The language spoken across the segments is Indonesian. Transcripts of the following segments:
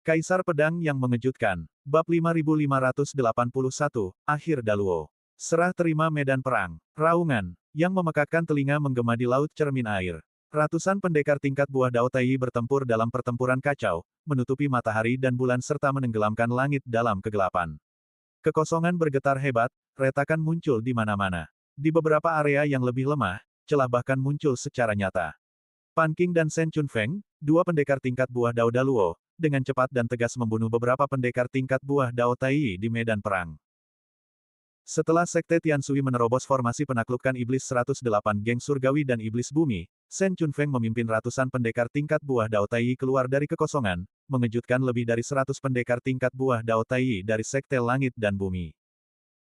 Kaisar Pedang yang Mengejutkan. Bab 5581, Akhir Daluo. Serah terima medan perang. Raungan, yang memekakkan telinga menggema di laut cermin air. Ratusan pendekar tingkat buah Dao Tai bertempur dalam pertempuran kacau, menutupi matahari dan bulan serta menenggelamkan langit dalam kegelapan. Kekosongan bergetar hebat, retakan muncul di mana-mana. Di beberapa area yang lebih lemah, celah bahkan muncul secara nyata. Pan Qing dan Shen Chunfeng, dua pendekar tingkat buah Dao Daluo, dengan cepat dan tegas membunuh beberapa pendekar tingkat buah Dao Tai di medan perang. Setelah Sekte Tianshui menerobos formasi penaklukkan Iblis 108 Geng Surgawi dan Iblis Bumi, Shen Chunfeng memimpin ratusan pendekar tingkat buah Dao Tai keluar dari kekosongan, mengejutkan lebih dari 100 pendekar tingkat buah Dao Tai dari Sekte Langit dan Bumi.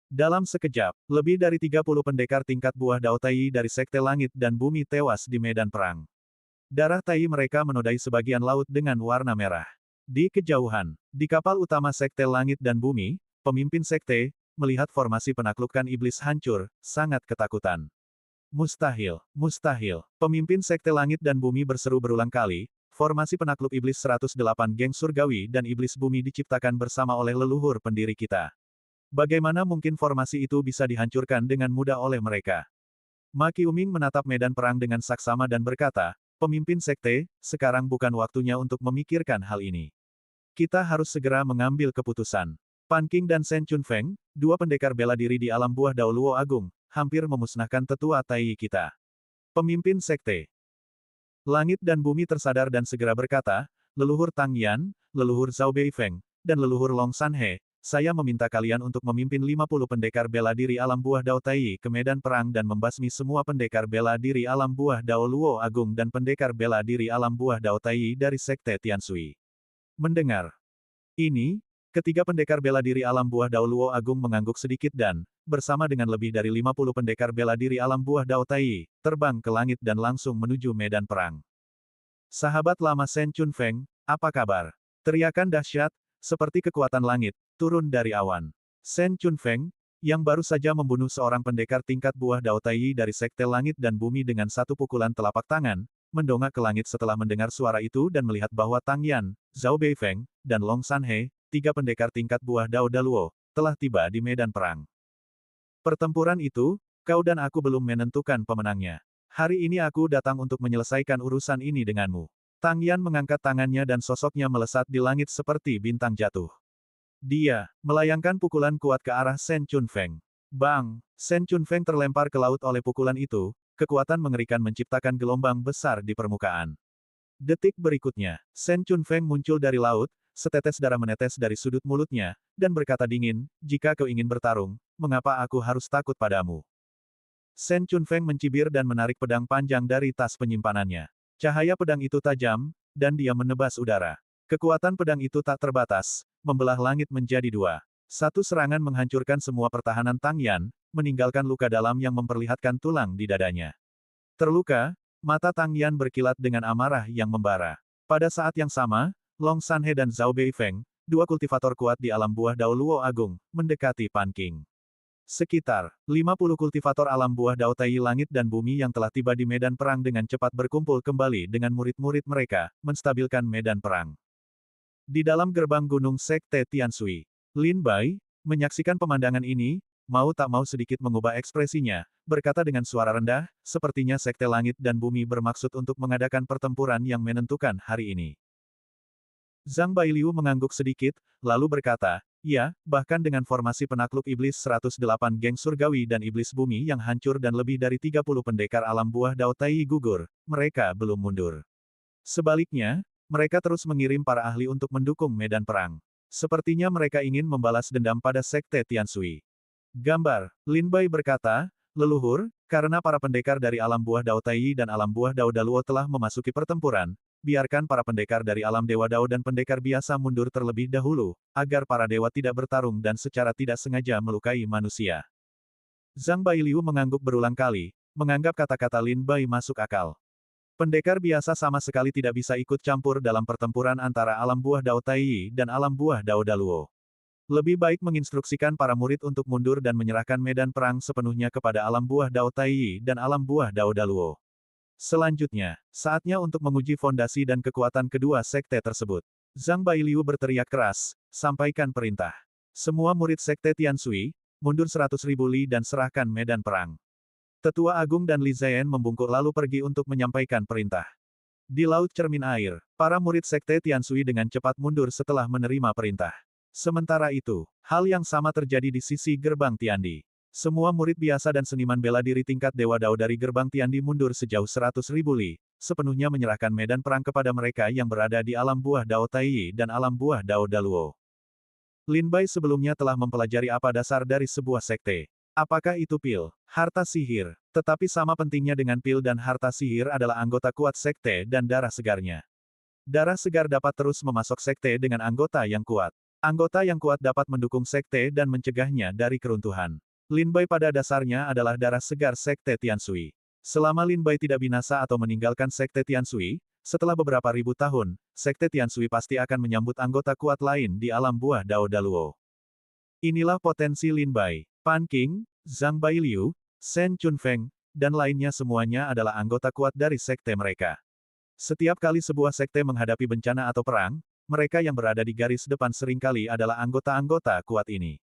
Dalam sekejap, lebih dari 30 pendekar tingkat buah Dao Tai dari Sekte Langit dan Bumi tewas di medan perang. Darah Tai mereka menodai sebagian laut dengan warna merah. Di kejauhan, di kapal utama Sekte Langit dan Bumi, pemimpin Sekte, melihat formasi penaklukan iblis hancur, sangat ketakutan. Mustahil, mustahil. Pemimpin Sekte Langit dan Bumi berseru berulang kali, formasi penakluk iblis 108 Geng Surgawi dan Iblis Bumi diciptakan bersama oleh leluhur pendiri kita. Bagaimana mungkin formasi itu bisa dihancurkan dengan mudah oleh mereka? Ma Qiuming menatap medan perang dengan saksama dan berkata, Pemimpin Sekte, sekarang bukan waktunya untuk memikirkan hal ini. Kita harus segera mengambil keputusan. Pan Qing dan Shen Chunfeng, dua pendekar bela diri di alam buah Dao Luo Agung, hampir memusnahkan tetua Tai kita. Pemimpin Sekte. Langit dan bumi tersadar dan segera berkata, leluhur Tang Yan, leluhur Zhao Beifeng, dan leluhur Long Sanhe, saya meminta kalian untuk memimpin 50 pendekar bela diri alam buah Dao Tai ke medan perang dan membasmi semua pendekar bela diri alam buah Dao Luo Agung dan pendekar bela diri alam buah Dao Tai dari Sekte Tianshui. Mendengar ini, ketiga pendekar bela diri alam buah Dao Luo Agung mengangguk sedikit dan, bersama dengan lebih dari 50 pendekar bela diri alam buah Dao Tai, terbang ke langit dan langsung menuju medan perang. Sahabat lama Shen Chunfeng, apa kabar? Teriakan dahsyat, seperti kekuatan langit, turun dari awan. Shen Chunfeng, yang baru saja membunuh seorang pendekar tingkat buah Dao Tai dari Sekte Langit dan Bumi dengan satu pukulan telapak tangan, mendongak ke langit setelah mendengar suara itu dan melihat bahwa Tang Yan, Zhao Beifeng, dan Long Sanhe, tiga pendekar tingkat buah Dao Daluo, telah tiba di medan perang. Pertempuran itu, kau dan aku belum menentukan pemenangnya. Hari ini aku datang untuk menyelesaikan urusan ini denganmu. Tang Yan mengangkat tangannya dan sosoknya melesat di langit seperti bintang jatuh. Dia melayangkan pukulan kuat ke arah Shen Chunfeng. Bang! Shen Chunfeng terlempar ke laut oleh pukulan itu, kekuatan mengerikan menciptakan gelombang besar di permukaan. Detik berikutnya, Shen Chunfeng muncul dari laut, setetes darah menetes dari sudut mulutnya, dan berkata dingin, jika kau ingin bertarung, mengapa aku harus takut padamu? Shen Chunfeng mencibir dan menarik pedang panjang dari tas penyimpanannya. Cahaya pedang itu tajam, dan dia menebas udara. Kekuatan pedang itu tak terbatas, membelah langit menjadi dua. Satu serangan menghancurkan semua pertahanan Tang Yan, meninggalkan luka dalam yang memperlihatkan tulang di dadanya. Terluka, mata Tang Yan berkilat dengan amarah yang membara. Pada saat yang sama, Long Sanhe dan Zhao Beifeng, dua kultivator kuat di alam buah Dao Luo Agung, mendekati Pan Qing. Sekitar 50 kultivator alam buah Dao Tai Langit dan Bumi yang telah tiba di medan perang dengan cepat berkumpul kembali dengan murid-murid mereka, menstabilkan medan perang. Di dalam gerbang gunung Sekte Tianshui, Lin Bai, menyaksikan pemandangan ini, mau tak mau sedikit mengubah ekspresinya, berkata dengan suara rendah, sepertinya Sekte Langit dan Bumi bermaksud untuk mengadakan pertempuran yang menentukan hari ini. Zhang Bailiu mengangguk sedikit, lalu berkata, ya, bahkan dengan formasi penakluk iblis 108 Geng Surgawi dan Iblis Bumi yang hancur dan lebih dari 30 pendekar alam buah Dao Tai gugur, mereka belum mundur. Sebaliknya, mereka terus mengirim para ahli untuk mendukung medan perang. Sepertinya mereka ingin membalas dendam pada Sekte Tianshui. Gambar, Lin Bai berkata, leluhur, karena para pendekar dari alam buah Dao Tai dan alam buah Dao Daluo telah memasuki pertempuran, biarkan para pendekar dari alam Dewa Dao dan pendekar biasa mundur terlebih dahulu, agar para dewa tidak bertarung dan secara tidak sengaja melukai manusia. Zhang Bailiu mengangguk berulang kali, menganggap kata-kata Lin Bai masuk akal. Pendekar biasa sama sekali tidak bisa ikut campur dalam pertempuran antara alam buah Dao Tai dan alam buah Dao Daluo. Lebih baik menginstruksikan para murid untuk mundur dan menyerahkan medan perang sepenuhnya kepada alam buah Dao Tai dan alam buah Dao Daluo. Selanjutnya, saatnya untuk menguji fondasi dan kekuatan kedua sekte tersebut. Zhang Bailiu berteriak keras, sampaikan perintah. Semua murid Sekte Tianshui, mundur 100.000 li dan serahkan medan perang. Tetua Agung dan Li Ziyan membungkuk lalu pergi untuk menyampaikan perintah. Di Laut Cermin Air, para murid Sekte Tianshui dengan cepat mundur setelah menerima perintah. Sementara itu, hal yang sama terjadi di sisi gerbang Tiandi. Semua murid biasa dan seniman bela diri tingkat Dewa Dao dari gerbang Tiandi mundur sejauh 100.000 li, sepenuhnya menyerahkan medan perang kepada mereka yang berada di alam buah Dao Taiyi dan alam buah Dao Daluo. Lin Bai sebelumnya telah mempelajari apa dasar dari sebuah sekte. Apakah itu pil, harta sihir, tetapi sama pentingnya dengan pil dan harta sihir adalah anggota kuat sekte dan darah segarnya. Darah segar dapat terus memasok sekte dengan anggota yang kuat. Anggota yang kuat dapat mendukung sekte dan mencegahnya dari keruntuhan. Lin Bai pada dasarnya adalah darah segar sekte Tianshui. Selama Lin Bai tidak binasa atau meninggalkan sekte Tianshui, setelah beberapa ribu tahun, sekte Tianshui pasti akan menyambut anggota kuat lain di alam buah Dao Daluo. Inilah potensi Lin Bai. Pan Qing, Zhang Bailiu, Shen Chunfeng, dan lainnya semuanya adalah anggota kuat dari sekte mereka. Setiap kali sebuah sekte menghadapi bencana atau perang, mereka yang berada di garis depan seringkali adalah anggota-anggota kuat ini.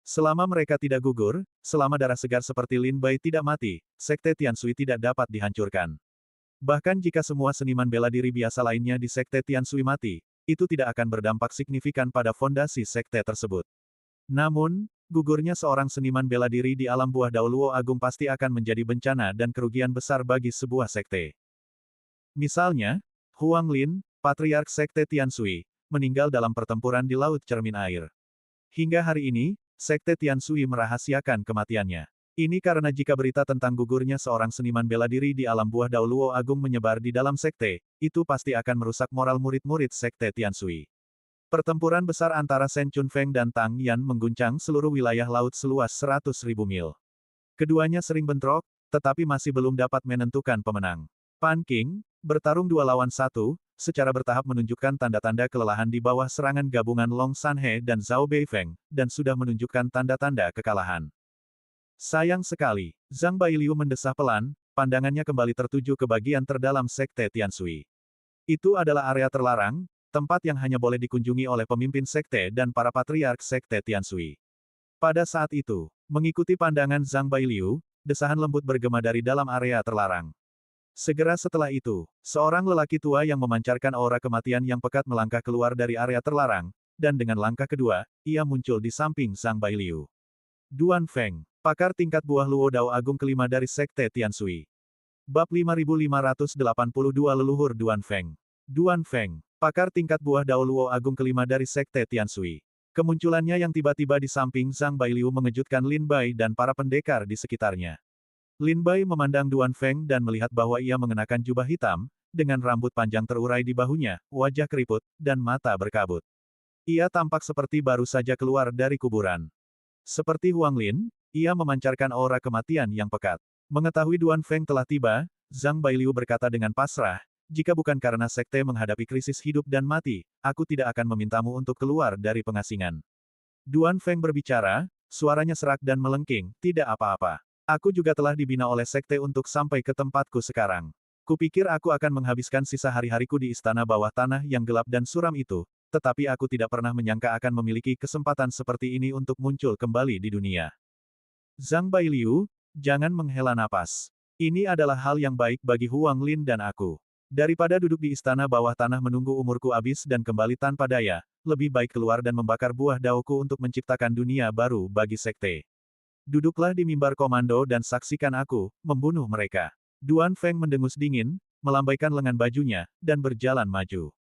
Selama mereka tidak gugur, selama darah segar seperti Lin Bai tidak mati, sekte Tianshui tidak dapat dihancurkan. Bahkan jika semua seniman bela diri biasa lainnya di sekte Tianshui mati, itu tidak akan berdampak signifikan pada fondasi sekte tersebut. Namun, gugurnya seorang seniman bela diri di alam buah Dao Luo Agung pasti akan menjadi bencana dan kerugian besar bagi sebuah sekte. Misalnya, Huang Lin, patriark sekte Tianshui, meninggal dalam pertempuran di Laut Cermin Air. Hingga hari ini, sekte Tianshui merahasiakan kematiannya. Ini karena jika berita tentang gugurnya seorang seniman bela diri di alam buah Dao Luo Agung menyebar di dalam sekte, itu pasti akan merusak moral murid-murid sekte Tianshui. Pertempuran besar antara Shen Chunfeng dan Tang Yan mengguncang seluruh wilayah laut seluas 100.000 mil. Keduanya sering bentrok, tetapi masih belum dapat menentukan pemenang. Pan Qing, bertarung 2 lawan 1, secara bertahap menunjukkan tanda-tanda kelelahan di bawah serangan gabungan Long Sanhe dan Zhao Beifeng, dan sudah menunjukkan tanda-tanda kekalahan. Sayang sekali, Zhang Bailiu mendesah pelan, pandangannya kembali tertuju ke bagian terdalam sekte Tianshui. Itu adalah area terlarang, tempat yang hanya boleh dikunjungi oleh pemimpin sekte dan para patriark sekte Tianshui. Pada saat itu, mengikuti pandangan Zhang Bailiu, desahan lembut bergema dari dalam area terlarang. Segera setelah itu, seorang lelaki tua yang memancarkan aura kematian yang pekat melangkah keluar dari area terlarang, dan dengan langkah kedua, ia muncul di samping Zhang Bailiu. Duan Feng, pakar tingkat buah Luo Dao Agung kelima dari sekte Tianshui. Bab 5582 Leluhur Duan Feng. Duan Feng, pakar tingkat buah Dao Luo Agung kelima dari sekte Tianshui. Kemunculannya yang tiba-tiba di samping Zhang Bailiu mengejutkan Lin Bai dan para pendekar di sekitarnya. Lin Bai memandang Duan Feng dan melihat bahwa ia mengenakan jubah hitam, dengan rambut panjang terurai di bahunya, wajah keriput, dan mata berkabut. Ia tampak seperti baru saja keluar dari kuburan. Seperti Huang Lin, ia memancarkan aura kematian yang pekat. Mengetahui Duan Feng telah tiba, Zhang Bailiu berkata dengan pasrah, jika bukan karena sekte menghadapi krisis hidup dan mati, aku tidak akan memintamu untuk keluar dari pengasingan. Duan Feng berbicara, suaranya serak dan melengking, tidak apa-apa. Aku juga telah dibina oleh sekte untuk sampai ke tempatku sekarang. Kupikir aku akan menghabiskan sisa hari-hariku di istana bawah tanah yang gelap dan suram itu, tetapi aku tidak pernah menyangka akan memiliki kesempatan seperti ini untuk muncul kembali di dunia. Zhang Bailiu, jangan menghela napas. Ini adalah hal yang baik bagi Huang Lin dan aku. Daripada duduk di istana bawah tanah menunggu umurku habis dan kembali tanpa daya, lebih baik keluar dan membakar buah daoku untuk menciptakan dunia baru bagi sekte. Duduklah di mimbar komando dan saksikan aku membunuh mereka. Duan Feng mendengus dingin, melambaikan lengan bajunya, dan berjalan maju.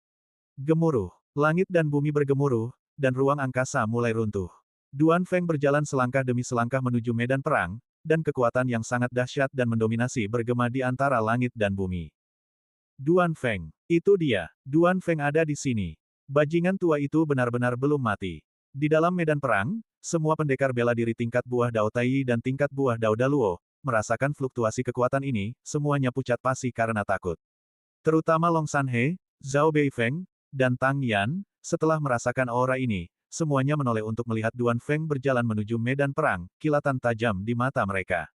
Gemuruh. Langit dan bumi bergemuruh, dan ruang angkasa mulai runtuh. Duan Feng berjalan selangkah demi selangkah menuju medan perang, dan kekuatan yang sangat dahsyat dan mendominasi bergema di antara langit dan bumi. Duan Feng. Itu dia. Duan Feng ada di sini. Bajingan tua itu benar-benar belum mati. Di dalam medan perang, semua pendekar bela diri tingkat buah Dao Taiyi dan tingkat buah Dao Daluo, merasakan fluktuasi kekuatan ini, semuanya pucat pasi karena takut. Terutama Long Sanhe, Zhao Beifeng, dan Tang Yan, setelah merasakan aura ini, semuanya menoleh untuk melihat Duan Feng berjalan menuju medan perang, kilatan tajam di mata mereka.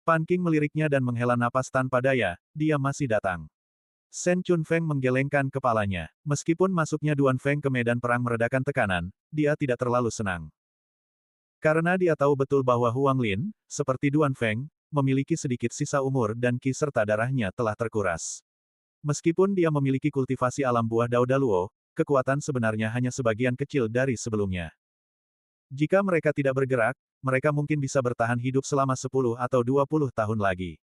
Pan Qing meliriknya dan menghela napas tanpa daya, dia masih datang. Shen Chunfeng menggelengkan kepalanya. Meskipun masuknya Duan Feng ke medan perang meredakan tekanan, dia tidak terlalu senang. Karena dia tahu betul bahwa Huang Lin, seperti Duan Feng, memiliki sedikit sisa umur dan ki serta darahnya telah terkuras. Meskipun dia memiliki kultivasi alam buah Dao Daluo, kekuatan sebenarnya hanya sebagian kecil dari sebelumnya. Jika mereka tidak bergerak, mereka mungkin bisa bertahan hidup selama 10 atau 20 tahun lagi.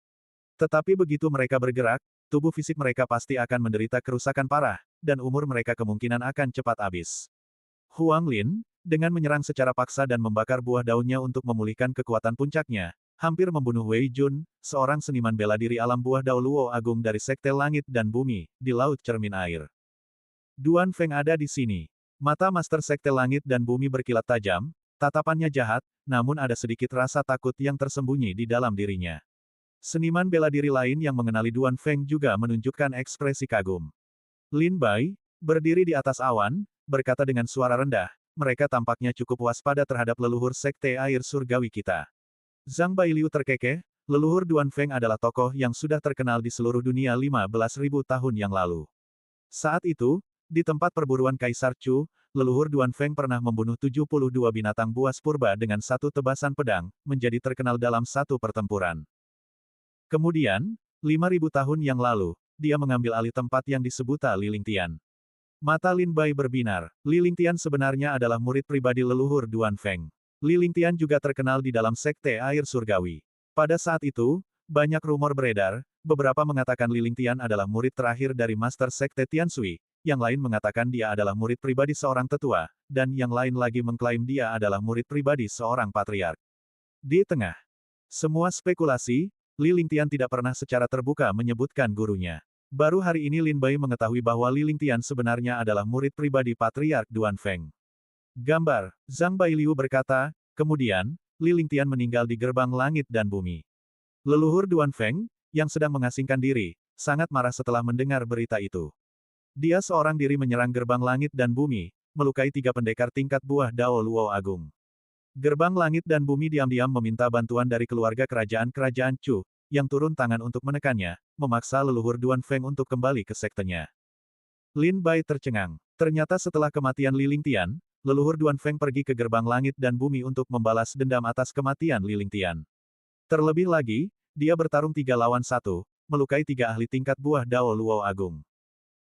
Tetapi begitu mereka bergerak, tubuh fisik mereka pasti akan menderita kerusakan parah, dan umur mereka kemungkinan akan cepat habis. Huang Lin, dengan menyerang secara paksa dan membakar buah daunnya untuk memulihkan kekuatan puncaknya, hampir membunuh Wei Jun, seorang seniman bela diri alam buah Dao Luo Agung dari Sekte Langit dan Bumi, di Laut Cermin Air. Duan Feng ada di sini. Mata Master Sekte Langit dan Bumi berkilat tajam, tatapannya jahat, namun ada sedikit rasa takut yang tersembunyi di dalam dirinya. Seniman bela diri lain yang mengenali Duan Feng juga menunjukkan ekspresi kagum. Lin Bai, berdiri di atas awan, berkata dengan suara rendah, mereka tampaknya cukup waspada terhadap leluhur Sekte Air Surgawi kita. Zhang Bailiu terkekeh, leluhur Duan Feng adalah tokoh yang sudah terkenal di seluruh dunia 15.000 tahun yang lalu. Saat itu, di tempat perburuan Kaisar Chu, leluhur Duan Feng pernah membunuh 72 binatang buas purba dengan satu tebasan pedang, menjadi terkenal dalam satu pertempuran. Kemudian, 5.000 tahun yang lalu, dia mengambil alih tempat yang disebut Li Lingtian. Mata Lin Bai berbinar. Li Lingtian sebenarnya adalah murid pribadi leluhur Duan Feng. Li Lingtian juga terkenal di dalam Sekte Air Surgawi. Pada saat itu, banyak rumor beredar, beberapa mengatakan Li Lingtian adalah murid terakhir dari Master Sekte Tianshui, yang lain mengatakan dia adalah murid pribadi seorang tetua, dan yang lain lagi mengklaim dia adalah murid pribadi seorang patriark. Di tengah semua spekulasi, Li Lingtian tidak pernah secara terbuka menyebutkan gurunya. Baru hari ini Lin Bai mengetahui bahwa Li Lingtian sebenarnya adalah murid pribadi Patriark Duan Feng. Gambar, Zhang Bailiu berkata, kemudian, Li Lingtian meninggal di gerbang langit dan bumi. Leluhur Duan Feng, yang sedang mengasingkan diri, sangat marah setelah mendengar berita itu. Dia seorang diri menyerang gerbang langit dan bumi, melukai 3 pendekar tingkat buah Dao Luo Agung. Gerbang langit dan bumi diam-diam meminta bantuan dari keluarga kerajaan-kerajaan Chu, yang turun tangan untuk menekannya, memaksa leluhur Duan Feng untuk kembali ke sektenya. Lin Bai tercengang. Ternyata setelah kematian Li Lingtian, leluhur Duan Feng pergi ke gerbang langit dan bumi untuk membalas dendam atas kematian Li Lingtian. Terlebih lagi, dia bertarung 3 lawan 1, melukai 3 ahli tingkat buah Dao Luo Agung.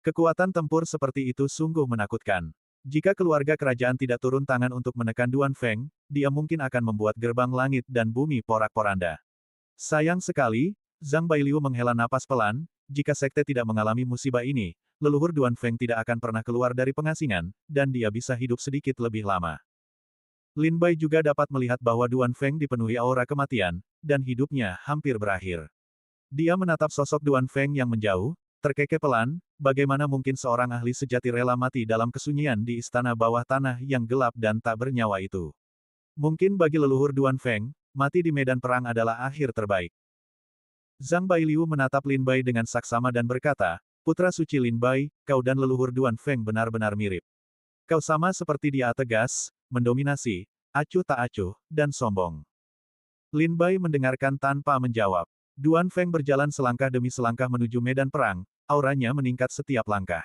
Kekuatan tempur seperti itu sungguh menakutkan. Jika keluarga kerajaan tidak turun tangan untuk menekan Duan Feng, dia mungkin akan membuat gerbang langit dan bumi porak-poranda. Sayang sekali, Zhang Bailiu menghela napas pelan, jika sekte tidak mengalami musibah ini, leluhur Duan Feng tidak akan pernah keluar dari pengasingan, dan dia bisa hidup sedikit lebih lama. Lin Bai juga dapat melihat bahwa Duan Feng dipenuhi aura kematian, dan hidupnya hampir berakhir. Dia menatap sosok Duan Feng yang menjauh, terkekeh pelan, bagaimana mungkin seorang ahli sejati rela mati dalam kesunyian di istana bawah tanah yang gelap dan tak bernyawa itu. Mungkin bagi leluhur Duan Feng, mati di medan perang adalah akhir terbaik. Zhang Bailiu menatap Lin Bai dengan saksama dan berkata, Putra suci Lin Bai, kau dan leluhur Duan Feng benar-benar mirip. Kau sama seperti dia, tegas, mendominasi, acuh tak acuh, dan sombong. Lin Bai mendengarkan tanpa menjawab. Duan Feng berjalan selangkah demi selangkah menuju medan perang, auranya meningkat setiap langkah.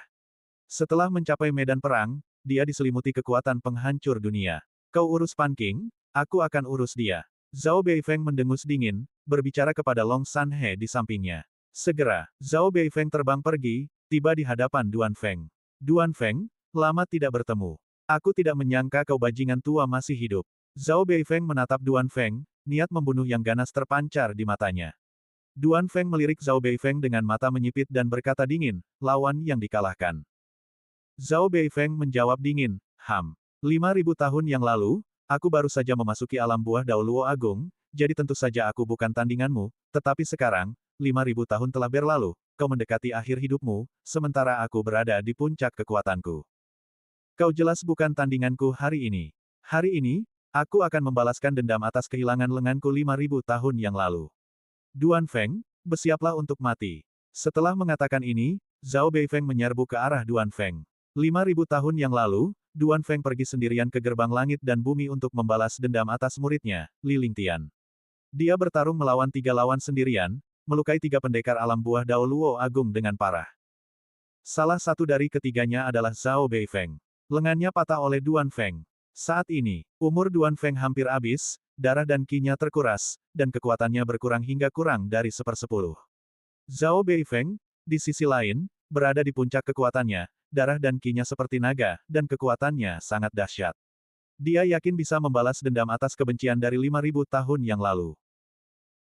Setelah mencapai medan perang, dia diselimuti kekuatan penghancur dunia. Kau urus Pan Qing, aku akan urus dia. Zhao Beifeng mendengus dingin, berbicara kepada Long Sanhe di sampingnya. Segera, Zhao Beifeng terbang pergi, tiba di hadapan Duan Feng. Duan Feng, lama tidak bertemu. Aku tidak menyangka kau bajingan tua masih hidup. Zhao Beifeng menatap Duan Feng, niat membunuh yang ganas terpancar di matanya. Duan Feng melirik Zhao Beifeng dengan mata menyipit dan berkata dingin, lawan yang dikalahkan. Zhao Beifeng menjawab dingin, 5.000 tahun yang lalu, aku baru saja memasuki alam buah Dao Luo Agung, jadi tentu saja aku bukan tandinganmu, tetapi sekarang, 5.000 tahun telah berlalu, kau mendekati akhir hidupmu, sementara aku berada di puncak kekuatanku. Kau jelas bukan tandinganku hari ini. Hari ini, aku akan membalaskan dendam atas kehilangan lenganku 5.000 tahun yang lalu. Duan Feng, bersiaplah untuk mati. Setelah mengatakan ini, Zhao Beifeng menyerbu ke arah Duan Feng. 5.000 tahun yang lalu, Duan Feng pergi sendirian ke gerbang langit dan bumi untuk membalas dendam atas muridnya, Li Lingtian. Dia bertarung melawan 3 lawan sendirian, melukai 3 pendekar alam buah Dao Luo Agung dengan parah. Salah satu dari ketiganya adalah Zhao Beifeng. Lengannya patah oleh Duan Feng. Saat ini, umur Duan Feng hampir habis, darah dan qi-nya terkuras, dan kekuatannya berkurang hingga kurang dari 1/10. Zhao Beifeng, di sisi lain, berada di puncak kekuatannya, darah dan qi-nya seperti naga, dan kekuatannya sangat dahsyat. Dia yakin bisa membalas dendam atas kebencian dari 5.000 tahun yang lalu.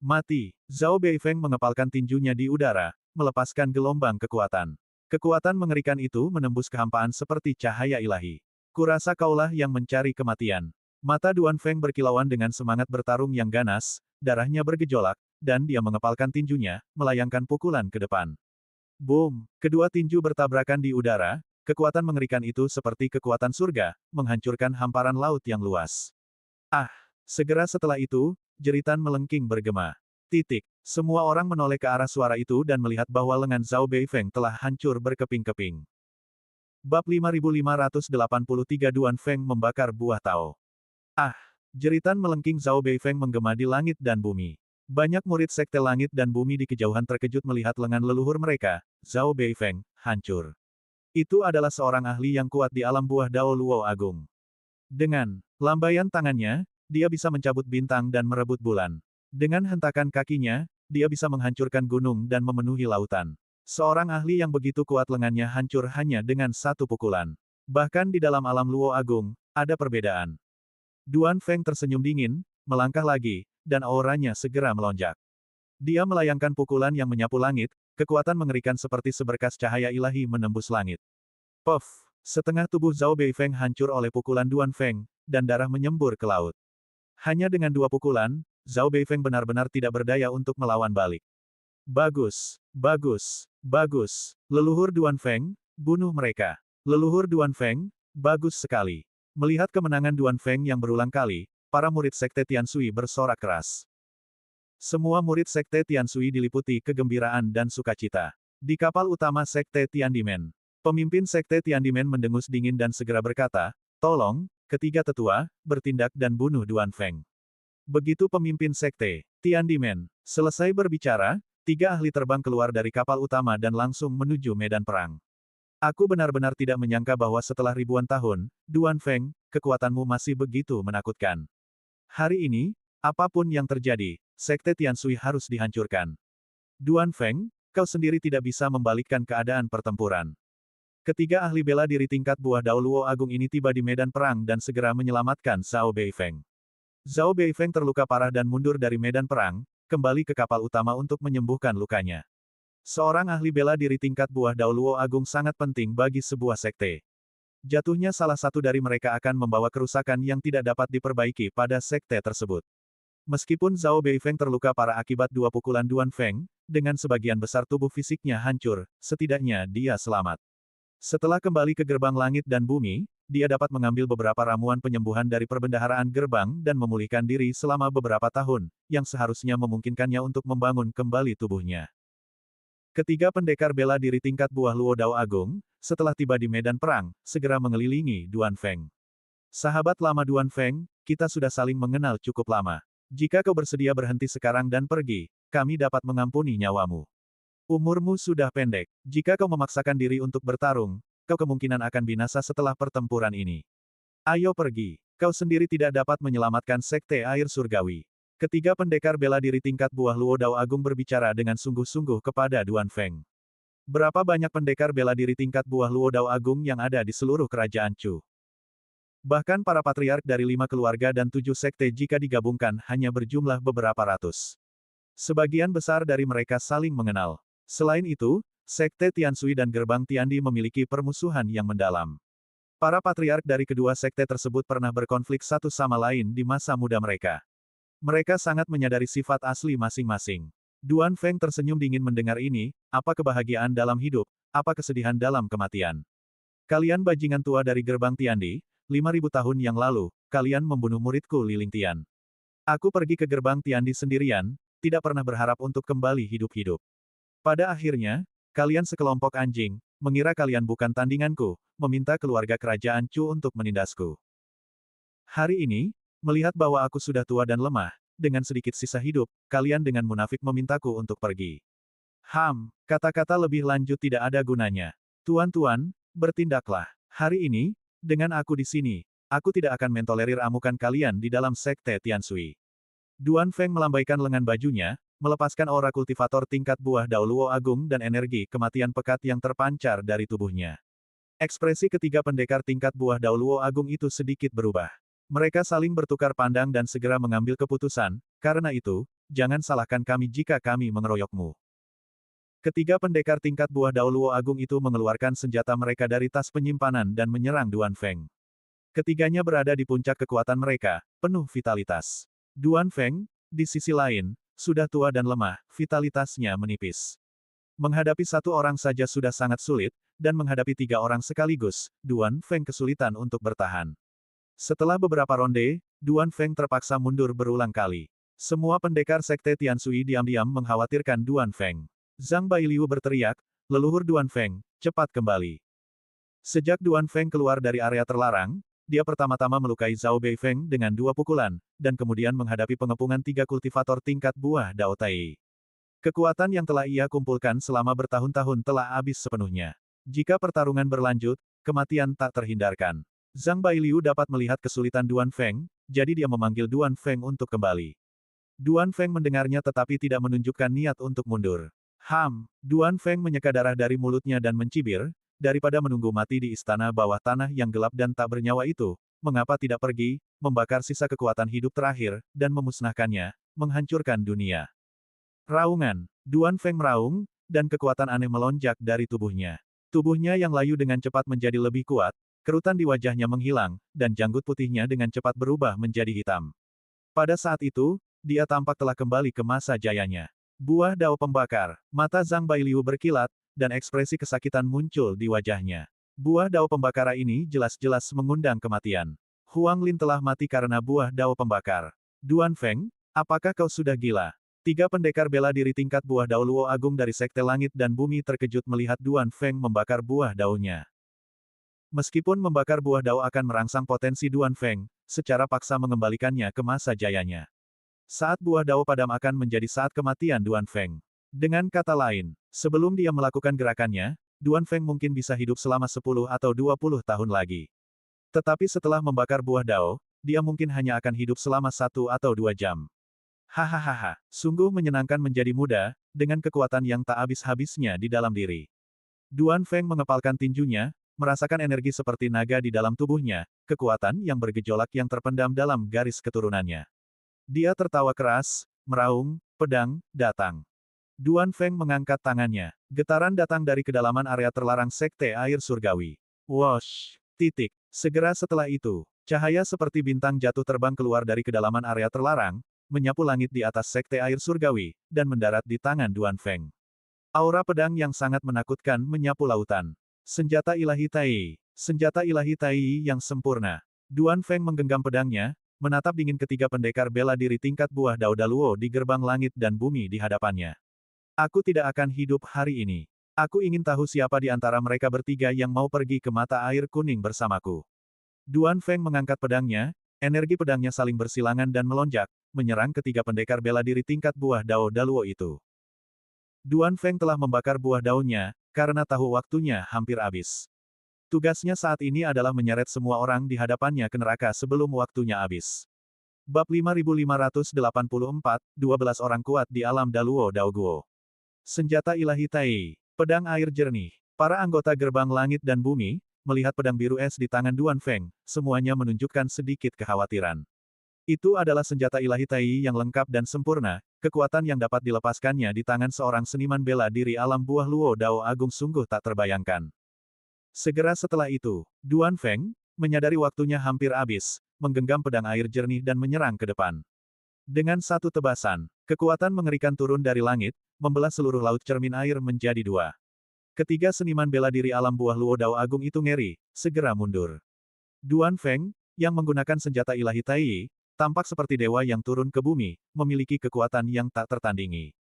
Mati, Zhao Beifeng mengepalkan tinjunya di udara, melepaskan gelombang kekuatan. Kekuatan mengerikan itu menembus kehampaan seperti cahaya ilahi. Kurasa kaulah yang mencari kematian. Mata Duan Feng berkilauan dengan semangat bertarung yang ganas, darahnya bergejolak, dan dia mengepalkan tinjunya, melayangkan pukulan ke depan. Boom! Kedua tinju bertabrakan di udara, kekuatan mengerikan itu seperti kekuatan surga, menghancurkan hamparan laut yang luas. Ah! Segera setelah itu, jeritan melengking bergema. Titik. Semua orang menoleh ke arah suara itu dan melihat bahwa lengan Zhao Beifeng telah hancur berkeping-keping. Bab 5583 Duan Feng membakar buah Tao. Ah! Jeritan melengking Zhao Beifeng menggema di langit dan bumi. Banyak murid Sekte Langit dan Bumi di kejauhan terkejut melihat lengan leluhur mereka, Zhao Beifeng, hancur. Itu adalah seorang ahli yang kuat di alam buah Dao Luo Agung. Dengan lambaian tangannya, dia bisa mencabut bintang dan merebut bulan. Dengan hentakan kakinya, dia bisa menghancurkan gunung dan memenuhi lautan. Seorang ahli yang begitu kuat lengannya hancur hanya dengan satu pukulan. Bahkan di dalam alam Luo Agung, ada perbedaan. Duan Feng tersenyum dingin, melangkah lagi, dan auranya segera melonjak. Dia melayangkan pukulan yang menyapu langit, kekuatan mengerikan seperti seberkas cahaya ilahi menembus langit. Puff! Setengah tubuh Zhao Beifeng hancur oleh pukulan Duan Feng, dan darah menyembur ke laut. Hanya dengan dua pukulan, Zhao Beifeng benar-benar tidak berdaya untuk melawan balik. Bagus, bagus, bagus. Leluhur Duan Feng, bunuh mereka. Leluhur Duan Feng, bagus sekali. Melihat kemenangan Duan Feng yang berulang kali, para murid Sekte Tianshui bersorak keras. Semua murid Sekte Tianshui diliputi kegembiraan dan sukacita. Di kapal utama Sekte Tiandimen, pemimpin Sekte Tiandimen mendengus dingin dan segera berkata, "Tolong, ketiga tetua, bertindak dan bunuh Duan Feng." Begitu pemimpin Sekte Tiandimen selesai berbicara, tiga ahli terbang keluar dari kapal utama dan langsung menuju medan perang. Aku benar-benar tidak menyangka bahwa setelah ribuan tahun, Duan Feng, kekuatanmu masih begitu menakutkan. Hari ini, apapun yang terjadi, Sekte Tianshui harus dihancurkan. Duan Feng, kau sendiri tidak bisa membalikkan keadaan pertempuran. Ketiga ahli bela diri tingkat buah Dao Luo Agung ini tiba di medan perang dan segera menyelamatkan Zhao Beifeng. Zhao Beifeng terluka parah dan mundur dari medan perang, kembali ke kapal utama untuk menyembuhkan lukanya. Seorang ahli bela diri tingkat buah Dao Luo Agung sangat penting bagi sebuah sekte. Jatuhnya salah satu dari mereka akan membawa kerusakan yang tidak dapat diperbaiki pada sekte tersebut. Meskipun Zhao Beifeng terluka parah akibat dua pukulan Duan Feng, dengan sebagian besar tubuh fisiknya hancur, setidaknya dia selamat. Setelah kembali ke gerbang langit dan bumi, dia dapat mengambil beberapa ramuan penyembuhan dari perbendaharaan gerbang dan memulihkan diri selama beberapa tahun, yang seharusnya memungkinkannya untuk membangun kembali tubuhnya. Ketiga pendekar bela diri tingkat buah Luo Dao Agung, setelah tiba di medan perang, segera mengelilingi Duan Feng. Sahabat lama Duan Feng, kita sudah saling mengenal cukup lama. Jika kau bersedia berhenti sekarang dan pergi, kami dapat mengampuni nyawamu. Umurmu sudah pendek. Jika kau memaksakan diri untuk bertarung, kau kemungkinan akan binasa setelah pertempuran ini. Ayo pergi. Kau sendiri tidak dapat menyelamatkan Sekte Air Surgawi. Ketiga pendekar bela diri tingkat buah Luo Dao Agung berbicara dengan sungguh-sungguh kepada Duan Feng. Berapa banyak pendekar bela diri tingkat buah Luo Dao Agung yang ada di seluruh kerajaan Chu? Bahkan para patriark dari 5 keluarga dan 7 sekte jika digabungkan hanya berjumlah beberapa ratus. Sebagian besar dari mereka saling mengenal. Selain itu, Sekte Tianshui dan Gerbang Tiandi memiliki permusuhan yang mendalam. Para patriark dari kedua sekte tersebut pernah berkonflik satu sama lain di masa muda mereka. Mereka sangat menyadari sifat asli masing-masing. Duan Feng tersenyum dingin mendengar ini, apa kebahagiaan dalam hidup, apa kesedihan dalam kematian. Kalian bajingan tua dari Gerbang Tiandi, 5.000 tahun yang lalu, kalian membunuh muridku Liling Tian. Aku pergi ke Gerbang Tiandi sendirian, tidak pernah berharap untuk kembali hidup-hidup. Pada akhirnya, kalian sekelompok anjing, mengira kalian bukan tandinganku, meminta keluarga kerajaan Chu untuk menindasku. Hari ini, melihat bahwa aku sudah tua dan lemah, dengan sedikit sisa hidup, kalian dengan munafik memintaku untuk pergi. Kata-kata lebih lanjut tidak ada gunanya. Tuan-tuan, bertindaklah. Hari ini, dengan aku di sini, aku tidak akan mentolerir amukan kalian di dalam sekte Tianshui. Duan Feng melambaikan lengan bajunya, melepaskan aura kultivator tingkat buah Dao Luo Agung dan energi kematian pekat yang terpancar dari tubuhnya. Ekspresi ketiga pendekar tingkat buah Dao Luo Agung itu sedikit berubah. Mereka saling bertukar pandang dan segera mengambil keputusan, karena itu, jangan salahkan kami jika kami mengeroyokmu. Ketiga pendekar tingkat buah Dao Luo Agung itu mengeluarkan senjata mereka dari tas penyimpanan dan menyerang Duan Feng. Ketiganya berada di puncak kekuatan mereka, penuh vitalitas. Duan Feng, di sisi lain, sudah tua dan lemah, vitalitasnya menipis. Menghadapi satu orang saja sudah sangat sulit, dan menghadapi tiga orang sekaligus, Duan Feng kesulitan untuk bertahan. Setelah beberapa ronde, Duan Feng terpaksa mundur berulang kali. Semua pendekar sekte Tianshui diam-diam mengkhawatirkan Duan Feng. Zhang Bailiu berteriak, leluhur Duan Feng, cepat kembali. Sejak Duan Feng keluar dari area terlarang, dia pertama-tama melukai Zhao Beifeng dengan 2 pukulan, dan kemudian menghadapi pengepungan 3 kultivator tingkat buah Dao Tai. Kekuatan yang telah ia kumpulkan selama bertahun-tahun telah habis sepenuhnya. Jika pertarungan berlanjut, kematian tak terhindarkan. Zhang Bailiu dapat melihat kesulitan Duan Feng, jadi dia memanggil Duan Feng untuk kembali. Duan Feng mendengarnya tetapi tidak menunjukkan niat untuk mundur. Duan Feng menyeka darah dari mulutnya dan mencibir, daripada menunggu mati di istana bawah tanah yang gelap dan tak bernyawa itu, mengapa tidak pergi, membakar sisa kekuatan hidup terakhir, dan memusnahkannya, menghancurkan dunia. Raungan. Duan Feng meraung, dan kekuatan aneh melonjak dari tubuhnya. Tubuhnya yang layu dengan cepat menjadi lebih kuat, kerutan di wajahnya menghilang, dan janggut putihnya dengan cepat berubah menjadi hitam. Pada saat itu, dia tampak telah kembali ke masa jayanya. Buah Dao pembakar. Mata Zhang Bailiu berkilat, dan ekspresi kesakitan muncul di wajahnya. Buah Dao pembakar ini jelas-jelas mengundang kematian. Huang Lin telah mati karena buah Dao pembakar. Duan Feng, apakah kau sudah gila? 3 pendekar bela diri tingkat buah Dao Luo Agung dari Sekte Langit dan Bumi terkejut melihat Duan Feng membakar buah daunnya. Meskipun membakar buah dao akan merangsang potensi Duan Feng, secara paksa mengembalikannya ke masa jayanya. Saat buah dao padam akan menjadi saat kematian Duan Feng. Dengan kata lain, sebelum dia melakukan gerakannya, Duan Feng mungkin bisa hidup selama 10 atau 20 tahun lagi. Tetapi setelah membakar buah dao, dia mungkin hanya akan hidup selama 1 atau 2 jam. Hahaha, sungguh menyenangkan menjadi muda, dengan kekuatan yang tak habis-habisnya di dalam diri. Duan Feng mengepalkan tinjunya, merasakan energi seperti naga di dalam tubuhnya, kekuatan yang bergejolak yang terpendam dalam garis keturunannya. Dia tertawa keras, meraung, pedang, datang. Duan Feng mengangkat tangannya. Getaran datang dari kedalaman area terlarang Sekte Air Surgawi. Wosh! Titik. Segera setelah itu, cahaya seperti bintang jatuh terbang keluar dari kedalaman area terlarang, menyapu langit di atas Sekte Air Surgawi, dan mendarat di tangan Duan Feng. Aura pedang yang sangat menakutkan menyapu lautan. Senjata ilahi Tai. Senjata ilahi Tai yang sempurna. Duan Feng menggenggam pedangnya, menatap dingin ketiga pendekar bela diri tingkat buah Dao Daluo di gerbang langit dan bumi di hadapannya. Aku tidak akan hidup hari ini. Aku ingin tahu siapa di antara mereka bertiga yang mau pergi ke mata air kuning bersamaku. Duan Feng mengangkat pedangnya, energi pedangnya saling bersilangan dan melonjak, menyerang ketiga pendekar bela diri tingkat buah Dao Daluo itu. Duan Feng telah membakar buah daunnya, karena tahu waktunya hampir habis. Tugasnya saat ini adalah menyeret semua orang di hadapannya ke neraka sebelum waktunya habis. Bab 5584, 12 orang kuat di alam Daluo Daoguo. Senjata ilahi Tai. Pedang air jernih. Para anggota gerbang langit dan bumi, melihat pedang biru es di tangan Duan Feng, semuanya menunjukkan sedikit kekhawatiran. Itu adalah senjata ilahi Tai yang lengkap dan sempurna, kekuatan yang dapat dilepaskannya di tangan seorang seniman bela diri alam buah Luo Dao Agung sungguh tak terbayangkan. Segera setelah itu, Duan Feng, menyadari waktunya hampir habis, menggenggam pedang air jernih dan menyerang ke depan. Dengan satu tebasan, kekuatan mengerikan turun dari langit, membelah seluruh laut cermin air menjadi 2. Ketiga seniman bela diri alam buah Luo Dao Agung itu ngeri, segera mundur. Duan Feng, yang menggunakan senjata ilahi Tai, tampak seperti dewa yang turun ke bumi, memiliki kekuatan yang tak tertandingi.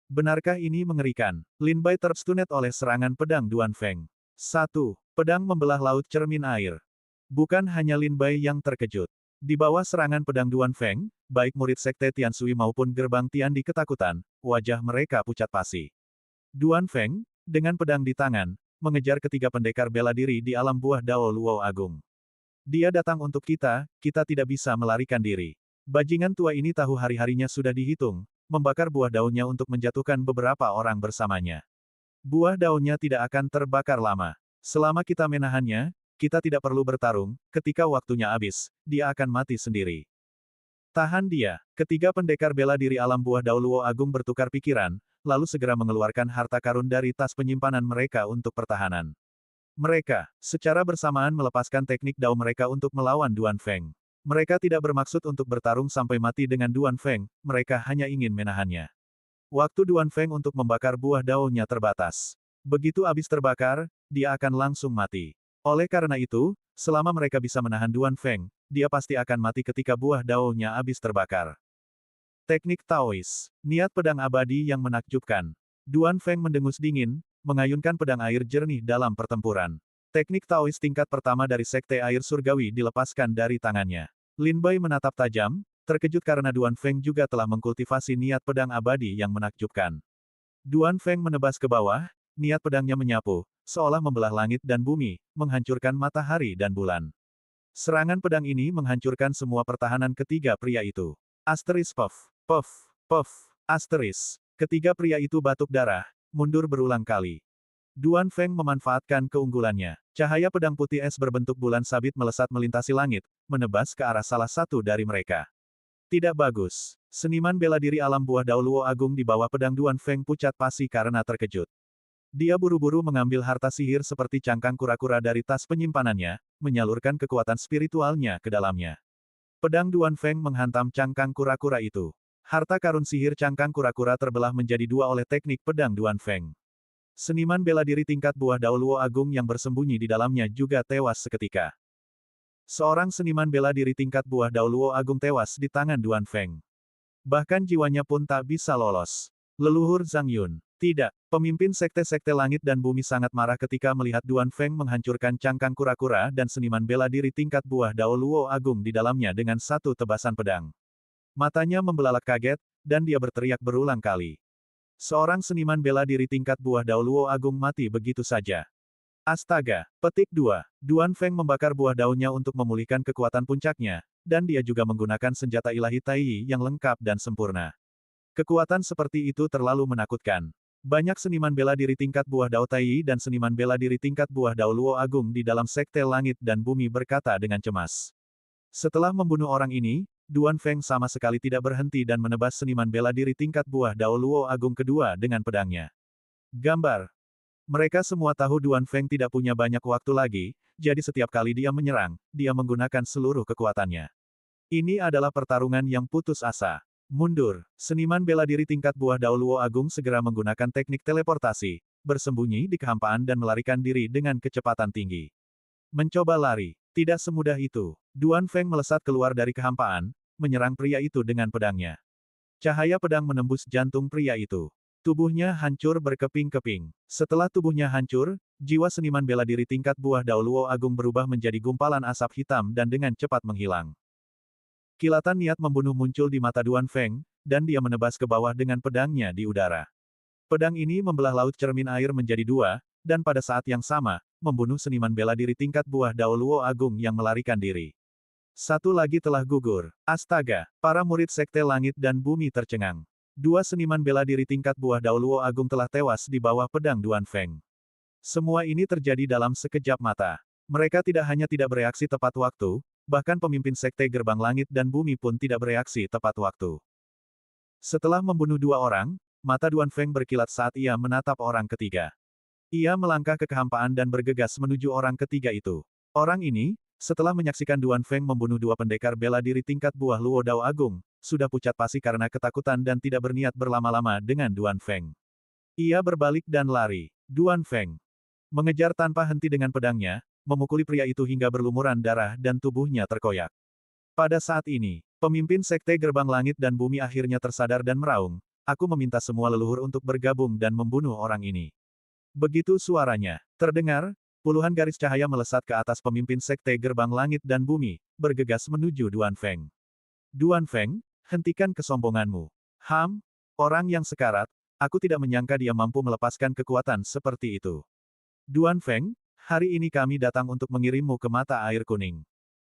Benarkah ini mengerikan? Lin Bai terstunet oleh serangan pedang Duan Feng. 1. Pedang membelah laut cermin air. Bukan hanya Lin Bai yang terkejut. Di bawah serangan pedang Duan Feng, baik murid Sekte Tianshui maupun gerbang Tiandi ketakutan, wajah mereka pucat pasi. Duan Feng, dengan pedang di tangan, mengejar ketiga pendekar bela diri di alam buah Dao Luo Agung. Dia datang untuk kita, kita tidak bisa melarikan diri. Bajingan tua ini tahu hari-harinya sudah dihitung, membakar buah daunnya untuk menjatuhkan beberapa orang bersamanya. Buah daunnya tidak akan terbakar lama. Selama kita menahannya, kita tidak perlu bertarung, ketika waktunya habis, dia akan mati sendiri. Tahan dia. Ketiga pendekar bela diri alam buah Dao Luo Agung bertukar pikiran, lalu segera mengeluarkan harta karun dari tas penyimpanan mereka untuk pertahanan. Mereka, secara bersamaan melepaskan teknik Dao mereka untuk melawan Duan Feng. Mereka tidak bermaksud untuk bertarung sampai mati dengan Duan Feng, mereka hanya ingin menahannya. Waktu Duan Feng untuk membakar buah daunnya terbatas. Begitu habis terbakar, dia akan langsung mati. Oleh karena itu, selama mereka bisa menahan Duan Feng, dia pasti akan mati ketika buah daunnya habis terbakar. Teknik Taois. Niat pedang abadi yang menakjubkan. Duan Feng mendengus dingin, mengayunkan pedang air jernih dalam pertempuran. Teknik Taois tingkat pertama dari Sekte Air Surgawi dilepaskan dari tangannya. Lin Bai menatap tajam, terkejut karena Duan Feng juga telah mengkultivasi niat pedang abadi yang menakjubkan. Duan Feng menebas ke bawah, niat pedangnya menyapu, seolah membelah langit dan bumi, menghancurkan matahari dan bulan. Serangan pedang ini menghancurkan semua pertahanan ketiga pria itu. Asteris puff, puff, puff, asteris. Ketiga pria itu batuk darah, mundur berulang kali. Duan Feng memanfaatkan keunggulannya. Cahaya pedang putih es berbentuk bulan sabit melesat melintasi langit, menebas ke arah salah satu dari mereka. Tidak bagus. Seniman bela diri alam buah Dao Luo Agung di bawah pedang Duan Feng pucat pasi karena terkejut. Dia buru-buru mengambil harta sihir seperti cangkang kura-kura dari tas penyimpanannya, menyalurkan kekuatan spiritualnya ke dalamnya. Pedang Duan Feng menghantam cangkang kura-kura itu. Harta karun sihir cangkang kura-kura terbelah menjadi dua oleh teknik pedang Duan Feng. Seniman bela diri tingkat buah Dao Luo Agung yang bersembunyi di dalamnya juga tewas seketika. Seorang seniman bela diri tingkat buah Dao Luo Agung tewas di tangan Duan Feng. Bahkan jiwanya pun tak bisa lolos. Leluhur Zhang Yun. Tidak, pemimpin sekte-sekte langit dan bumi sangat marah ketika melihat Duan Feng menghancurkan cangkang kura-kura dan seniman bela diri tingkat buah Dao Luo Agung di dalamnya dengan satu tebasan pedang. Matanya membelalak kaget, dan dia berteriak berulang kali. Seorang seniman bela diri tingkat buah Dao Luo Agung mati begitu saja. Astaga! Petik 2. Duan Feng membakar buah daunnya untuk memulihkan kekuatan puncaknya, dan dia juga menggunakan senjata ilahi Tai Yi yang lengkap dan sempurna. Kekuatan seperti itu terlalu menakutkan. Banyak seniman bela diri tingkat buah Dao Tai Yi dan seniman bela diri tingkat buah Dao Luo Agung di dalam sekte langit dan bumi berkata dengan cemas. Setelah membunuh orang ini, Duan Feng sama sekali tidak berhenti dan menebas seniman bela diri tingkat buah Dao Luo Agung kedua dengan pedangnya. Gambar. Mereka semua tahu Duan Feng tidak punya banyak waktu lagi, jadi setiap kali dia menyerang, dia menggunakan seluruh kekuatannya. Ini adalah pertarungan yang putus asa. Mundur. Seniman bela diri tingkat buah Dao Luo Agung segera menggunakan teknik teleportasi, bersembunyi di kehampaan dan melarikan diri dengan kecepatan tinggi. Mencoba lari. Tidak semudah itu. Duan Feng melesat keluar dari kehampaan, menyerang pria itu dengan pedangnya. Cahaya pedang menembus jantung pria itu. Tubuhnya hancur berkeping-keping. Setelah tubuhnya hancur, jiwa seniman bela diri tingkat buah Dao Luo Agung berubah menjadi gumpalan asap hitam dan dengan cepat menghilang. Kilatan niat membunuh muncul di mata Duan Feng, dan dia menebas ke bawah dengan pedangnya di udara. Pedang ini membelah laut cermin air menjadi dua, dan pada saat yang sama, membunuh seniman bela diri tingkat buah Dao Luo Agung yang melarikan diri. Satu lagi telah gugur. Astaga, para murid sekte langit dan bumi tercengang. Dua seniman bela diri tingkat buah Dao Luo Agung telah tewas di bawah pedang Duan Feng. Semua ini terjadi dalam sekejap mata. Mereka tidak hanya tidak bereaksi tepat waktu, bahkan pemimpin sekte gerbang langit dan bumi pun tidak bereaksi tepat waktu. Setelah membunuh dua orang, mata Duan Feng berkilat saat ia menatap orang ketiga. Ia melangkah ke kehampaan dan bergegas menuju orang ketiga itu. Orang ini, setelah menyaksikan Duan Feng membunuh dua pendekar bela diri tingkat buah Luo Dao Agung, sudah pucat pasi karena ketakutan dan tidak berniat berlama-lama dengan Duan Feng. Ia berbalik dan lari. Duan Feng mengejar tanpa henti dengan pedangnya, memukuli pria itu hingga berlumuran darah dan tubuhnya terkoyak. Pada saat ini, pemimpin sekte gerbang langit dan bumi akhirnya tersadar dan meraung, "Aku meminta semua leluhur untuk bergabung dan membunuh orang ini." Begitu suaranya terdengar, puluhan garis cahaya melesat ke atas pemimpin sekte gerbang langit dan bumi, bergegas menuju Duan Feng. Duan Feng, hentikan kesombonganmu. Orang yang sekarat, aku tidak menyangka dia mampu melepaskan kekuatan seperti itu. Duan Feng, hari ini kami datang untuk mengirimmu ke mata air kuning.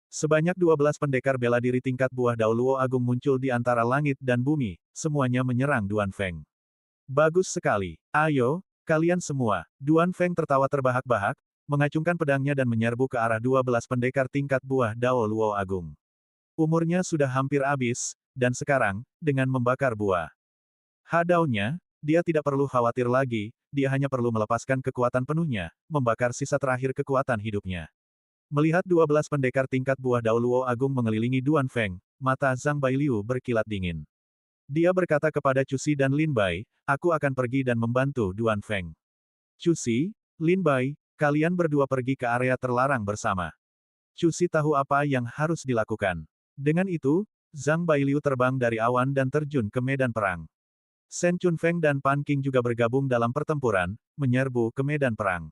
Sebanyak 12 pendekar bela diri tingkat buah Dao Luo Agung muncul di antara langit dan bumi, semuanya menyerang Duan Feng. Bagus sekali. Ayo, kalian semua. Duan Feng tertawa terbahak-bahak, mengacungkan pedangnya dan menyerbu ke arah 12 pendekar tingkat buah Dao Luo Agung. Umurnya sudah hampir habis, dan sekarang, dengan membakar buah Hadaonya, dia tidak perlu khawatir lagi, dia hanya perlu melepaskan kekuatan penuhnya, membakar sisa terakhir kekuatan hidupnya. Melihat 12 pendekar tingkat buah Dao Luo Agung mengelilingi Duan Feng, mata Zhang Bailiu berkilat dingin. Dia berkata kepada Cusi dan Lin Bai, aku akan pergi dan membantu Duan Feng. Cusi, Lin Bai, kalian berdua pergi ke area terlarang bersama. Cusi tahu apa yang harus dilakukan. Dengan itu, Zhang Bailiu terbang dari awan dan terjun ke medan perang. Shen Chunfeng dan Pan Qing juga bergabung dalam pertempuran, menyerbu ke medan perang.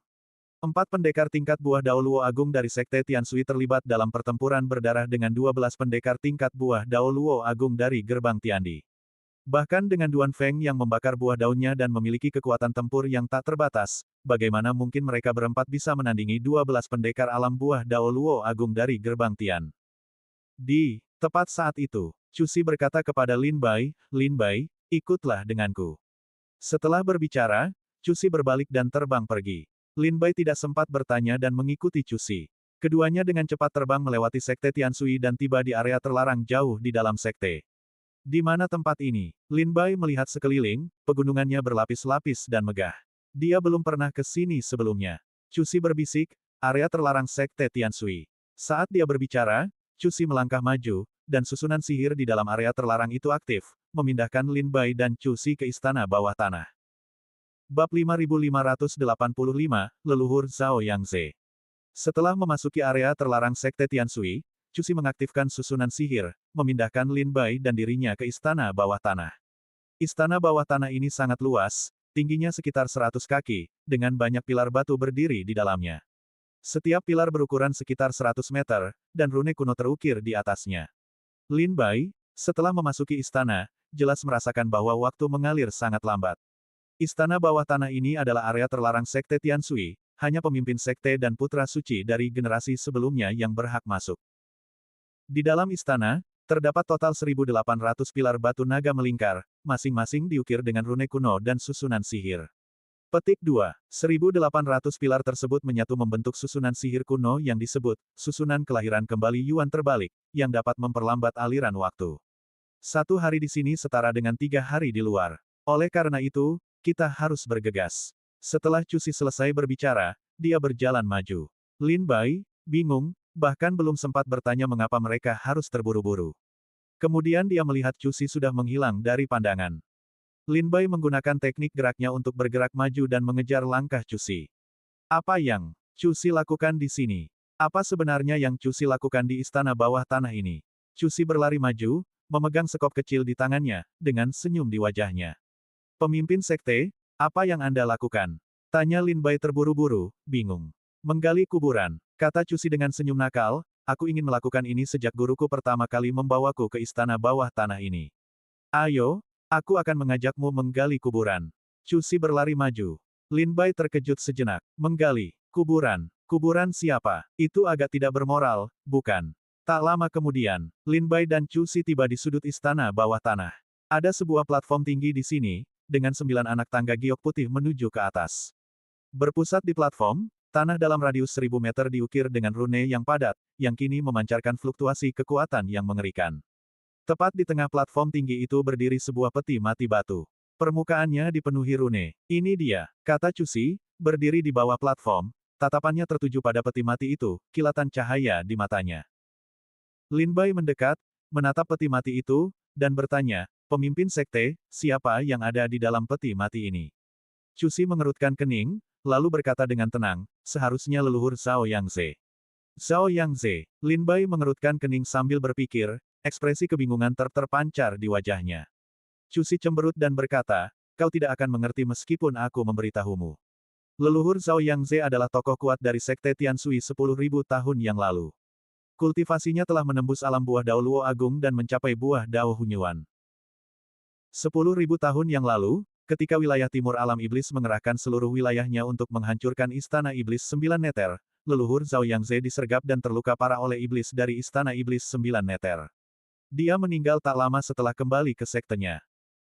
4 pendekar tingkat buah Dao Luo Agung dari Sekte Tianshui terlibat dalam pertempuran berdarah dengan 12 pendekar tingkat buah Dao Luo Agung dari gerbang Tiandi. Bahkan dengan Duan Feng yang membakar buah daunnya dan memiliki kekuatan tempur yang tak terbatas, bagaimana mungkin mereka berempat bisa menandingi 12 pendekar alam buah Dao Luo Agung dari gerbang Tian. Di tepat saat itu, Cusi berkata kepada Lin Bai, ikutlah denganku. Setelah berbicara, Cusi berbalik dan terbang pergi. Lin Bai tidak sempat bertanya dan mengikuti Cusi. Keduanya dengan cepat terbang melewati Sekte Tianshui dan tiba di area terlarang jauh di dalam sekte. Di mana tempat ini? Lin Bai melihat sekeliling, pegunungannya berlapis-lapis dan megah. Dia belum pernah ke sini sebelumnya. Cusi berbisik, area terlarang Sekte Tianshui. Saat dia berbicara, Cusi melangkah maju, dan susunan sihir di dalam area terlarang itu aktif, memindahkan Lin Bai dan Cusi ke istana bawah tanah. Bab 5585, Leluhur Zhao Yangze. Setelah memasuki area terlarang Sekte Tianshui, Cusi mengaktifkan susunan sihir, memindahkan Lin Bai dan dirinya ke istana bawah tanah. Istana bawah tanah ini sangat luas, tingginya sekitar 100 kaki, dengan banyak pilar batu berdiri di dalamnya. Setiap pilar berukuran sekitar 100 meter, dan rune kuno terukir di atasnya. Lin Bai, setelah memasuki istana, jelas merasakan bahwa waktu mengalir sangat lambat. Istana bawah tanah ini adalah area terlarang Sekte Tianshui, hanya pemimpin sekte dan putra suci dari generasi sebelumnya yang berhak masuk. Di dalam istana, terdapat total 1.800 pilar batu naga melingkar, masing-masing diukir dengan rune kuno dan susunan sihir. Petik 2. 1.800 pilar tersebut menyatu membentuk susunan sihir kuno yang disebut, susunan kelahiran kembali Yuan terbalik, yang dapat memperlambat aliran waktu. 1 hari di sini setara dengan 3 hari di luar. Oleh karena itu, kita harus bergegas. Setelah Cusi selesai berbicara, dia berjalan maju. Lin Bai, bingung, bahkan belum sempat bertanya mengapa mereka harus terburu-buru. Kemudian dia melihat Cusi sudah menghilang dari pandangan. Lin Bai menggunakan teknik geraknya untuk bergerak maju dan mengejar langkah Cusi. Apa yang Cusi lakukan di sini? Apa sebenarnya yang Cusi lakukan di istana bawah tanah ini? Cusi berlari maju, memegang sekop kecil di tangannya, dengan senyum di wajahnya. Pemimpin sekte, apa yang Anda lakukan? Tanya Lin Bai terburu-buru, bingung. Menggali kuburan, kata Cusi dengan senyum nakal, aku ingin melakukan ini sejak guruku pertama kali membawaku ke istana bawah tanah ini. Ayo, aku akan mengajakmu menggali kuburan. Cusi berlari maju. Lin Bai terkejut sejenak. Menggali kuburan. Kuburan siapa? Itu agak tidak bermoral, bukan? Tak lama kemudian, Lin Bai dan Cusi tiba di sudut istana bawah tanah. Ada sebuah platform tinggi di sini, dengan 9 anak tangga giok putih menuju ke atas. Berpusat di platform, tanah dalam radius 1000 meter diukir dengan rune yang padat, yang kini memancarkan fluktuasi kekuatan yang mengerikan. Tepat di tengah platform tinggi itu berdiri sebuah peti mati batu. Permukaannya dipenuhi rune. Ini dia, kata Cusi, berdiri di bawah platform, tatapannya tertuju pada peti mati itu, kilatan cahaya di matanya. Lin Bai mendekat, menatap peti mati itu, dan bertanya, pemimpin sekte, siapa yang ada di dalam peti mati ini? Cusi mengerutkan kening, lalu berkata dengan tenang, seharusnya leluhur Zhao Yangze. Zhao Yangze, Lin Bai mengerutkan kening sambil berpikir, ekspresi kebingungan terpancar di wajahnya. Cusi cemberut dan berkata, kau tidak akan mengerti meskipun aku memberitahumu. Leluhur Zhao Yangze adalah tokoh kuat dari Sekte Tianshui 10.000 tahun yang lalu. Kultivasinya telah menembus alam buah Dao Luo Agung dan mencapai buah Dao Hunyuan. 10.000 tahun yang lalu, ketika wilayah timur alam iblis mengerahkan seluruh wilayahnya untuk menghancurkan Istana Iblis 9 Neter, leluhur Zhao Yangze disergap dan terluka parah oleh iblis dari Istana Iblis 9 Neter. Dia meninggal tak lama setelah kembali ke sektenya.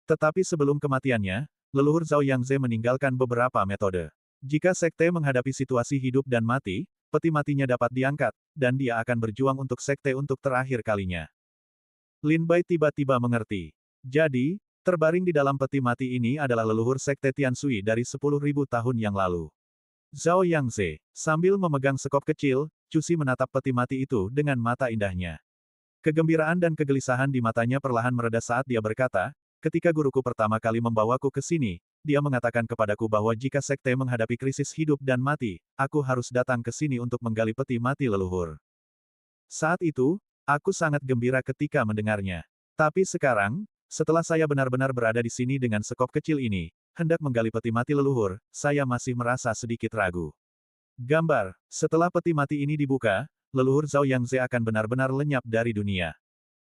Tetapi sebelum kematiannya, leluhur Zhao Yangze meninggalkan beberapa metode. Jika sekte menghadapi situasi hidup dan mati, peti matinya dapat diangkat, dan dia akan berjuang untuk sekte untuk terakhir kalinya. Lin Bai tiba-tiba mengerti. Jadi, terbaring di dalam peti mati ini adalah leluhur sekte Tianshui dari 10.000 tahun yang lalu. Zhao Yangze, sambil memegang sekop kecil, Cusi menatap peti mati itu dengan mata indahnya. Kegembiraan dan kegelisahan di matanya perlahan mereda saat dia berkata, ketika guruku pertama kali membawaku ke sini, dia mengatakan kepadaku bahwa jika sekte menghadapi krisis hidup dan mati, aku harus datang ke sini untuk menggali peti mati leluhur. Saat itu, aku sangat gembira ketika mendengarnya. Tapi sekarang, setelah saya benar-benar berada di sini dengan sekop kecil ini, hendak menggali peti mati leluhur, saya masih merasa sedikit ragu. Gambar, setelah peti mati ini dibuka, leluhur Zhao Yangze akan benar-benar lenyap dari dunia.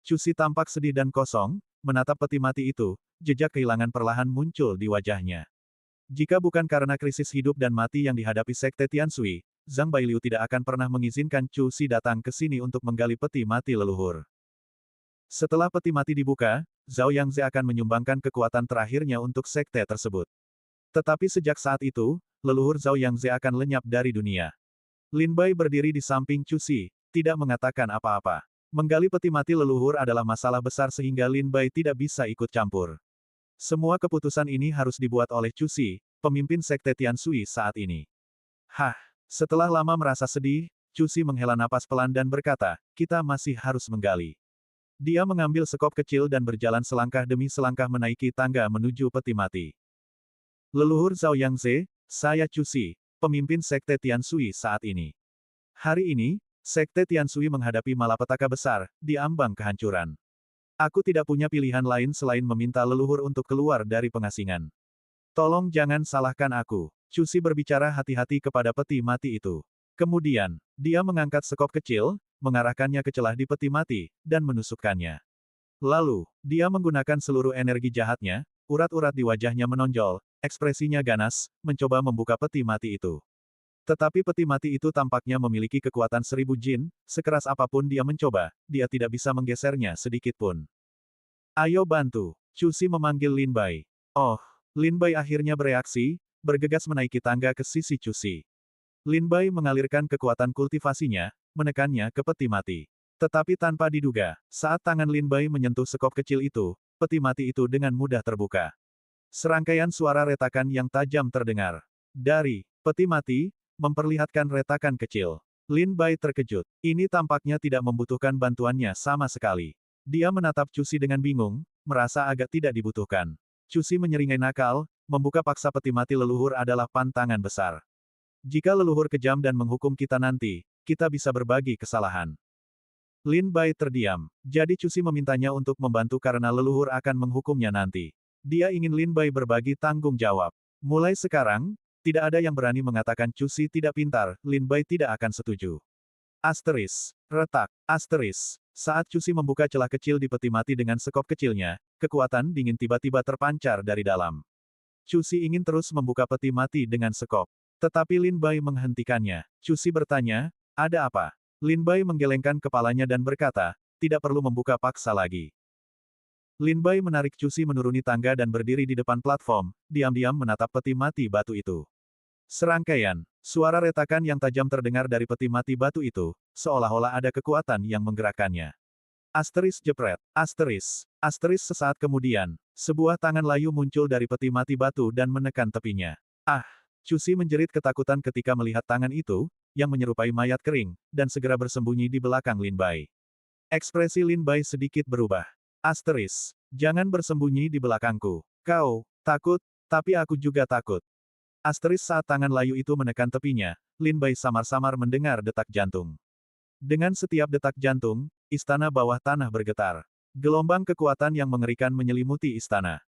Cusi tampak sedih dan kosong, menatap peti mati itu, jejak kehilangan perlahan muncul di wajahnya. Jika bukan karena krisis hidup dan mati yang dihadapi sekte Tianshui, Zhang Bailiu tidak akan pernah mengizinkan Chu Xi datang ke sini untuk menggali peti mati leluhur. Setelah peti mati dibuka, Zhao Yangze akan menyumbangkan kekuatan terakhirnya untuk sekte tersebut. Tetapi sejak saat itu, leluhur Zhao Yangze akan lenyap dari dunia. Lin Bai berdiri di samping Chu Xi, tidak mengatakan apa-apa. Menggali peti mati leluhur adalah masalah besar sehingga Lin Bai tidak bisa ikut campur. Semua keputusan ini harus dibuat oleh Chu Xi, pemimpin sekte Tianshui saat ini. Hah, setelah lama merasa sedih, Chu Xi menghela napas pelan dan berkata, kita masih harus menggali. Dia mengambil sekop kecil dan berjalan selangkah demi selangkah menaiki tangga menuju peti mati. Leluhur Zhao Yangze, saya Chu Xi, pemimpin sekte Tianshui saat ini. Hari ini, sekte Tianshui menghadapi malapetaka besar, di ambang kehancuran. Aku tidak punya pilihan lain selain meminta leluhur untuk keluar dari pengasingan. Tolong jangan salahkan aku. Chu Xi berbicara hati-hati kepada peti mati itu. Kemudian, dia mengangkat sekop kecil, mengarahkannya ke celah di peti mati, dan menusukkannya. Lalu, dia menggunakan seluruh energi jahatnya, urat-urat di wajahnya menonjol, ekspresinya ganas, mencoba membuka peti mati itu. Tetapi peti mati itu tampaknya memiliki kekuatan 1000 jin, sekeras apapun dia mencoba, dia tidak bisa menggesernya sedikit pun. Ayo bantu. Chu Xi memanggil Lin Bai. Oh, Lin Bai akhirnya bereaksi, bergegas menaiki tangga ke sisi Chu Xi. Lin Bai mengalirkan kekuatan kultivasinya, menekannya ke peti mati. Tetapi tanpa diduga, saat tangan Lin Bai menyentuh sekop kecil itu, peti mati itu dengan mudah terbuka. Serangkaian suara retakan yang tajam terdengar. Dari peti mati, memperlihatkan retakan kecil. Lin Bai terkejut. Ini tampaknya tidak membutuhkan bantuannya sama sekali. Dia menatap Chu Xi dengan bingung, merasa agak tidak dibutuhkan. Chu Xi menyeringai nakal, membuka paksa peti mati leluhur adalah pantangan besar. Jika leluhur kejam dan menghukum kita nanti, kita bisa berbagi kesalahan. Lin Bai terdiam. Jadi Chu Xi memintanya untuk membantu karena leluhur akan menghukumnya nanti. Dia ingin Lin Bai berbagi tanggung jawab. Mulai sekarang, tidak ada yang berani mengatakan Chu Xi tidak pintar, Lin Bai tidak akan setuju. Asteris. Retak. Asteris. Saat Chu Xi membuka celah kecil di peti mati dengan sekop kecilnya, kekuatan dingin tiba-tiba terpancar dari dalam. Chu Xi ingin terus membuka peti mati dengan sekop. Tetapi Lin Bai menghentikannya. Chu Xi bertanya, ada apa? Lin Bai menggelengkan kepalanya dan berkata, tidak perlu membuka paksa lagi. Lin Bai menarik Chu Xi menuruni tangga dan berdiri di depan platform, diam-diam menatap peti mati batu itu. Serangkaian, suara retakan yang tajam terdengar dari peti mati batu itu, seolah-olah ada kekuatan yang menggerakkannya. Asteris jepret, asteris, asteris sesaat kemudian, sebuah tangan layu muncul dari peti mati batu dan menekan tepinya. Ah! Chu Xi menjerit ketakutan ketika melihat tangan itu, yang menyerupai mayat kering, dan segera bersembunyi di belakang Lin Bai. Ekspresi Lin Bai sedikit berubah. Asteris, jangan bersembunyi di belakangku. Kau, takut, tapi aku juga takut. Asteris saat tangan layu itu menekan tepinya, Lin Bai samar-samar mendengar detak jantung. Dengan setiap detak jantung, istana bawah tanah bergetar. Gelombang kekuatan yang mengerikan menyelimuti istana.